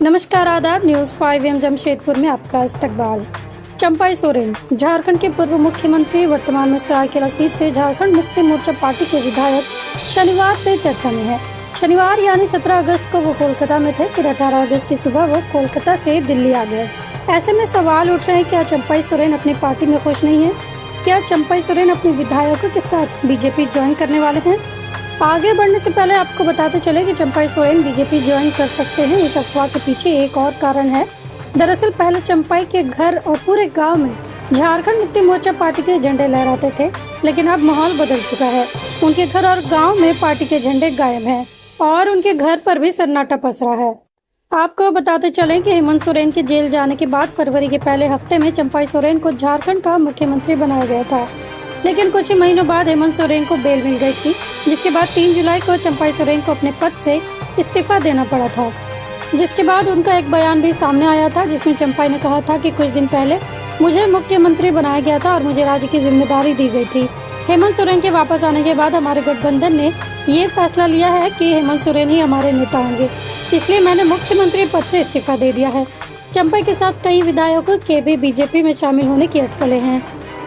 नमस्कार, आदाब। न्यूज 5 जमशेदपुर में आपका इस्तकबाल। चंपाई सोरेन झारखंड के पूर्व मुख्यमंत्री, वर्तमान में सरायकेला सीट से झारखंड मुक्ति मोर्चा पार्टी के विधायक शनिवार से चर्चा में है। शनिवार यानी 17 अगस्त को वो कोलकाता में थे, फिर 18 अगस्त की सुबह वो कोलकाता से दिल्ली आ गए। ऐसे में सवाल उठ रहे हैं, क्या चंपाई सोरेन अपनी पार्टी में खुश नहीं है? क्या चंपाई सोरेन अपने विधायकों के साथ बीजेपी ज्वाइन करने वाले हैं? आगे बढ़ने से पहले आपको बताते चले कि चंपाई सोरेन बीजेपी ज्वाइन कर सकते हैं। इस अफवाह के पीछे एक और कारण है। दरअसल पहले चंपाई के घर और पूरे गांव में झारखंड मुक्ति मोर्चा पार्टी के झंडे लहराते थे, लेकिन अब माहौल बदल चुका है। उनके घर और गांव में पार्टी के झंडे गायब हैं और उनके घर पर भी सन्नाटा पसरा है। आपको बताते चलें कि हेमंत सोरेन के जेल जाने के बाद फरवरी के पहले हफ्ते में चंपाई सोरेन को झारखंड का मुख्यमंत्री बनाया गया था, लेकिन कुछ ही महीनों बाद हेमंत सोरेन को बेल मिल गई थी, जिसके बाद 3 जुलाई को चंपाई सोरेन को अपने पद से इस्तीफा देना पड़ा था। जिसके बाद उनका एक बयान भी सामने आया था, जिसमें चंपाई ने कहा था कि कुछ दिन पहले मुझे मुख्यमंत्री बनाया गया था और मुझे राज्य की जिम्मेदारी दी गई थी। हेमंत सोरेन के वापस आने के बाद हमारे गठबंधन ने ये फैसला लिया है कि हेमंत सोरेन ही हमारे नेता होंगे, इसलिए मैंने मुख्यमंत्री पद से इस्तीफा दे दिया है। चंपाई के साथ कई विधायकों के भी बीजेपी में शामिल होने की अटकलें हैं।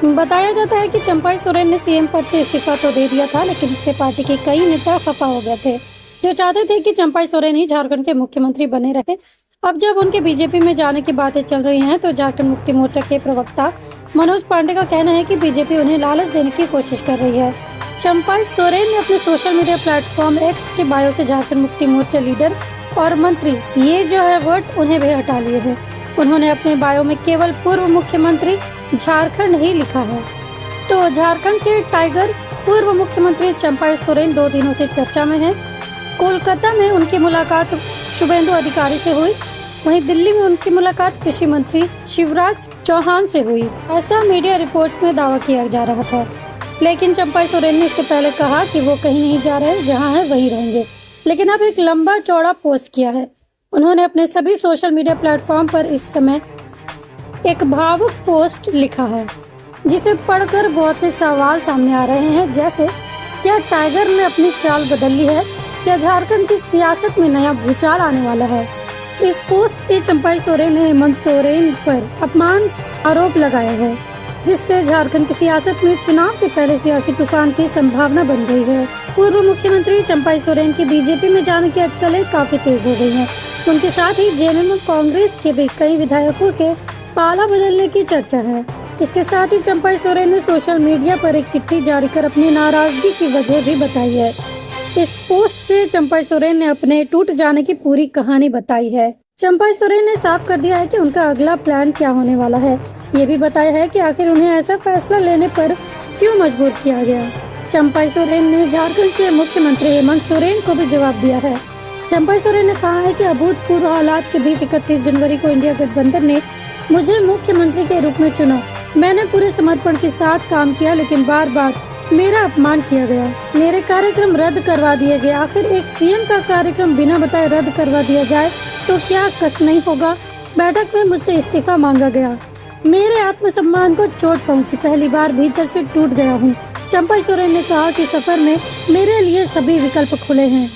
बताया जाता है कि चंपाई सोरेन ने सीएम पद से इस्तीफा तो दे दिया था, लेकिन इससे पार्टी के कई नेता खफा हो गए थे, जो चाहते थे कि चंपाई सोरेन ही झारखंड के मुख्यमंत्री बने रहे। अब जब उनके बीजेपी में जाने की बातें चल रही हैं, तो झारखंड मुक्ति मोर्चा के प्रवक्ता मनोज पांडे का कहना है कि बीजेपी उन्हें लालच देने की कोशिश कर रही है। चंपाई सोरेन ने अपने सोशल मीडिया प्लेटफॉर्म एक्स के बायो से झारखंड मुक्ति मोर्चा लीडर और मंत्री, ये जो है वर्ड्स उन्हें भी हटा लिए हैं। उन्होंने अपने बायो में केवल पूर्व मुख्यमंत्री झारखंड ही लिखा है। तो झारखंड के टाइगर पूर्व मुख्यमंत्री चंपाई सोरेन 2 दिनों से चर्चा में है। कोलकाता में उनकी मुलाकात शुभेंदु अधिकारी से हुई, वहीं दिल्ली में उनकी मुलाकात कृषि मंत्री शिवराज चौहान से हुई। ऐसा मीडिया रिपोर्ट्स में दावा किया जा रहा था, लेकिन चंपाई सोरेन ने इससे पहले कहा कि वो कहीं नहीं जा रहे, जहाँ है वहीं रहेंगे। लेकिन अब एक लंबा चौड़ा पोस्ट किया है। उन्होंने अपने सभी सोशल मीडिया प्लेटफॉर्म पर इस समय एक भावुक पोस्ट लिखा है, जिसे पढ़कर बहुत से सवाल सामने आ रहे हैं, जैसे क्या टाइगर ने अपनी चाल बदल ली है? क्या झारखंड की सियासत में नया भूचाल आने वाला है? इस पोस्ट से चंपाई सोरेन ने हेमंत सोरेन पर अपमान आरोप लगाए हैं, जिससे झारखंड की सियासत में चुनाव से पहले सियासी तूफान की संभावना बन गई है। पूर्व मुख्यमंत्री चंपाई सोरेन की बीजेपी में जाने की अटकलें काफी तेज हो गई हैं। उनके साथ ही जेएमएम कांग्रेस के भी कई विधायकों के पाला बदलने की चर्चा है। इसके साथ ही चंपाई सोरेन ने सोशल मीडिया पर एक चिट्ठी जारी कर अपनी नाराजगी की वजह भी बताई है। इस पोस्ट से चंपाई सोरेन ने अपने टूट जाने की पूरी कहानी बताई है। चंपाई सोरेन ने साफ कर दिया है कि उनका अगला प्लान क्या होने वाला है। ये भी बताया है कि आखिर उन्हें ऐसा फैसला लेने पर क्यों मजबूर किया गया। चंपाई सोरेन ने झारखंड के मुख्यमंत्री हेमंत सोरेन को भी जवाब दिया है। चंपाई सोरेन ने कहा है कि अभूतपूर्व हालात के बीच 31 जनवरी को इंडिया गठबंधन ने मुझे मुख्यमंत्री के रूप में चुना। मैंने पूरे समर्पण के साथ काम किया, लेकिन बार बार मेरा अपमान किया गया। मेरे कार्यक्रम रद्द करवा दिए गए। आखिर एक सीएम का कार्यक्रम बिना बताए रद्द करवा दिया जाए तो क्या कष्ट नहीं होगा? बैठक में मुझसे इस्तीफा मांगा गया। मेरे आत्मसम्मान को चोट पहुंची। पहली बार भीतर से टूट गया हूँ। चंपाई सोरेन ने कहा कि सफर में मेरे लिए सभी विकल्प खुले हैं।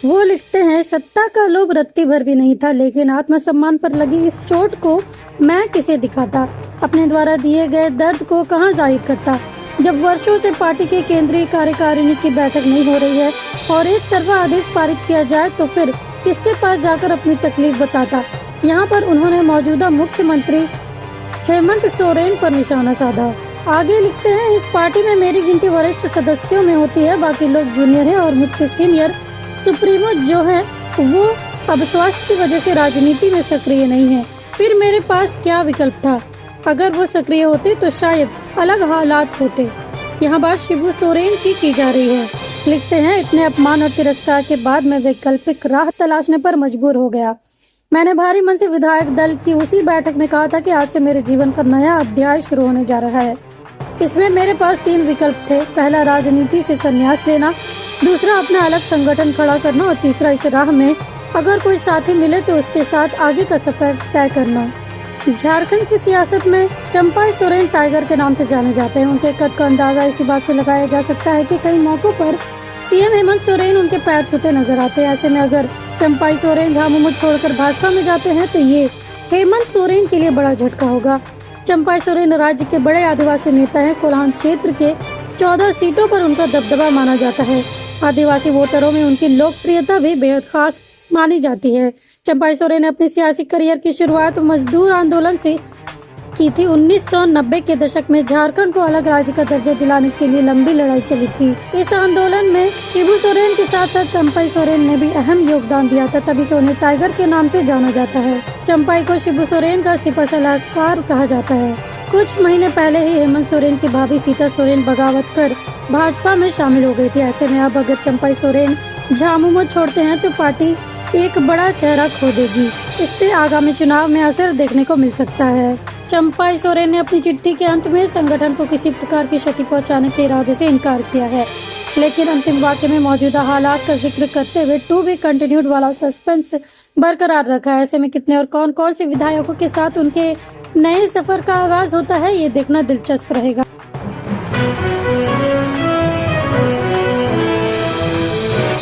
वो लिखते हैं, सत्ता का लोभ रत्ती भर भी नहीं था, लेकिन आत्मसम्मान पर लगी इस चोट को मैं किसे दिखाता? अपने द्वारा दिए गए दर्द को कहाँ जाहिर करता? जब वर्षों से पार्टी के केंद्रीय कार्यकारिणी की बैठक नहीं हो रही है और एक तरफा आदेश पारित किया जाए, तो फिर किसके पास जाकर अपनी तकलीफ बताता? यहाँ पर उन्होंने मौजूदा मुख्यमंत्री हेमंत सोरेन पर निशाना साधा। आगे लिखते हैं, इस पार्टी में मेरी गिनती वरिष्ठ सदस्यों में होती है, बाकी लोग जूनियर है और मुझसे सीनियर सुप्रीमो जो है वो अब स्वास्थ्य की वजह से राजनीति में सक्रिय नहीं है। फिर मेरे पास क्या विकल्प था? अगर वो सक्रिय होते तो शायद अलग हालात होते। यहाँ बात शिबू सोरेन की जा रही है। लिखते हैं, इतने अपमान और तिरस्कार के बाद मैं वैकल्पिक राह तलाशने पर मजबूर हो गया। मैंने भारी मन से विधायक दल की उसी बैठक में कहा था कि आज से मेरे जीवन का नया अध्याय शुरू होने जा रहा है। इसमें मेरे पास 3 विकल्प थे। पहला, राजनीति से संन्यास लेना, दूसरा, अपना अलग संगठन खड़ा करना और तीसरा, इस राह में अगर कोई साथी मिले तो उसके साथ आगे का सफर तय करना। झारखंड की सियासत में चंपाई सोरेन टाइगर के नाम से जाने जाते हैं। उनके कद का अंदाजा इसी बात से लगाया जा सकता है कि कई मौकों पर सीएम हेमंत सोरेन उनके पैर छूते नजर आते हैं। ऐसे में अगर चंपाई सोरेन झामुमो छोड़कर भाजपा में जाते हैं तो ये हेमंत सोरेन के लिए बड़ा झटका होगा। चंपाई सोरेन राज्य के बड़े आदिवासी नेता हैं। कोल्हान क्षेत्र के 14 सीटों पर उनका दबदबा माना जाता है। आदिवासी वोटरों में उनकी लोकप्रियता भी बेहद खास मानी जाती है। चंपाई सोरेन ने अपने सियासी करियर की शुरुआत मजदूर आंदोलन से की थी। 1990 के दशक में झारखंड को अलग राज्य का दर्जा दिलाने के लिए लंबी लड़ाई चली थी। इस आंदोलन में शिबू सोरेन के साथ साथ चंपाई सोरेन ने भी अहम योगदान दिया था, तभी से उन्हें टाइगर के नाम से जाना जाता है। चंपाई को शिबू सोरेन का सिपह सलाहकार कहा जाता है। कुछ महीने पहले ही हेमंत सोरेन की भाभी सीता सोरेन बगावत कर भाजपा में शामिल हो गई थी। ऐसे में अब अगर चंपाई सोरेन झामुमो छोड़ते हैं तो पार्टी एक बड़ा चेहरा खो देगी। इससे आगामी चुनाव में असर देखने को मिल सकता है। चंपाई सोरेन ने अपनी चिट्ठी के अंत में संगठन को किसी प्रकार की क्षति पहुंचाने के इरादे से इनकार किया है, लेकिन अंतिम वाक्य में मौजूदा हालात का जिक्र करते हुए टू बी कंटिन्यूड वाला सस्पेंस बरकरार रखा है। ऐसे में कितने और कौन कौन से विधायकों के साथ उनके नए सफर का आगाज होता है, ये देखना दिलचस्प रहेगा।